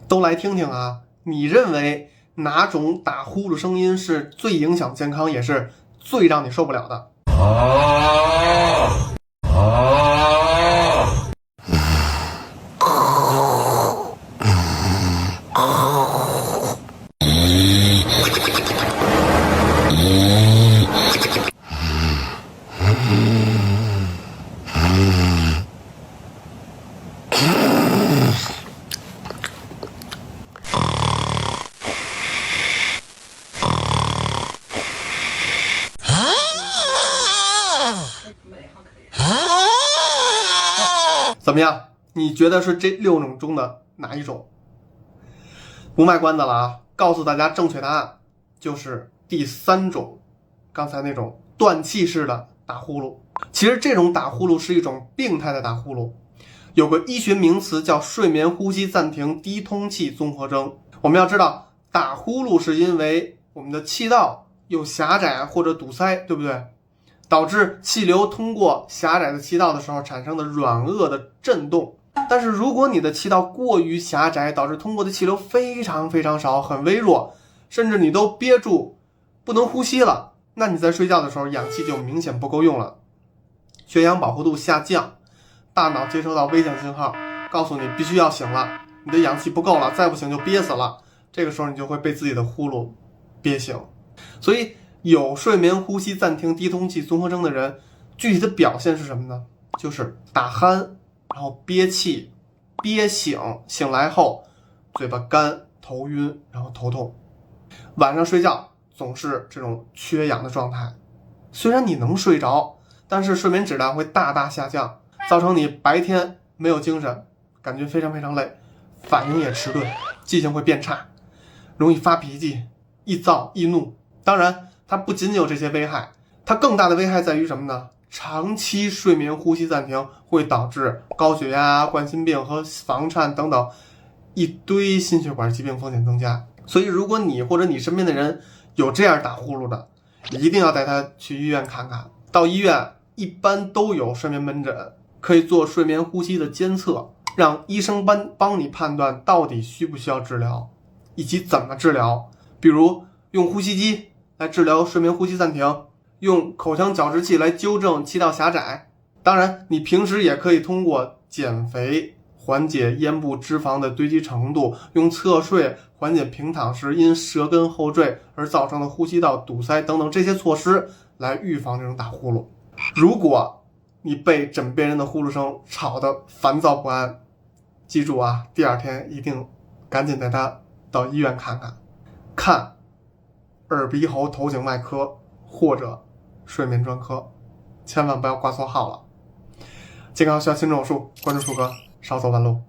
都来听听啊，你认为哪种打呼噜声音是最影响健康，也是最让你受不了的？怎么样？你觉得是这6种中的哪一种？不卖关子了啊，告诉大家正确答案就是第3种，刚才那种断气式的打呼噜。其实这种打呼噜是一种病态的打呼噜，有个医学名词叫睡眠呼吸暂停低通气综合征。我们要知道，打呼噜是因为我们的气道有狭窄或者堵塞，对不对？导致气流通过狭窄的气道的时候产生的软腭的震动。但是如果你的气道过于狭窄，导致通过的气流非常非常少，很微弱，甚至你都憋住不能呼吸了，那你在睡觉的时候氧气就明显不够用了，血氧饱和度下降，大脑接收到危险信号，告诉你必须要醒了，你的氧气不够了，再不醒就憋死了。这个时候你就会被自己的呼噜憋醒。所以有睡眠呼吸暂停低通气综合征的人，具体的表现是什么呢？就是打鼾，然后憋气，憋醒，醒来后嘴巴干，头晕，然后头痛。晚上睡觉总是这种缺氧的状态，虽然你能睡着，但是睡眠质量会大大下降，造成你白天没有精神，感觉非常非常累，反应也迟钝，记性会变差，容易发脾气，易躁易怒。当然它不仅仅有这些危害，它更大的危害在于什么呢？长期睡眠呼吸暂停会导致高血压、冠心病和房颤等等一堆心血管疾病风险增加。所以如果你或者你身边的人有这样打呼噜的，一定要带他去医院看看。到医院一般都有睡眠门诊，可以做睡眠呼吸的监测，让医生帮你判断到底需不需要治疗，以及怎么治疗。比如用呼吸机来治疗睡眠呼吸暂停，用口腔矫治器来纠正气道狭窄。当然你平时也可以通过减肥缓解咽部脂肪的堆积程度，用侧睡缓解平躺时因舌根后坠而造成的呼吸道堵塞等等这些措施来预防这种打呼噜。如果你被枕边人的呼噜声吵得烦躁不安，记住啊，第2天一定赶紧带他到医院看耳鼻喉头颈外科或者睡眠专科，千万不要挂错号了。健康需要轻重有数，关注树哥，少走弯路。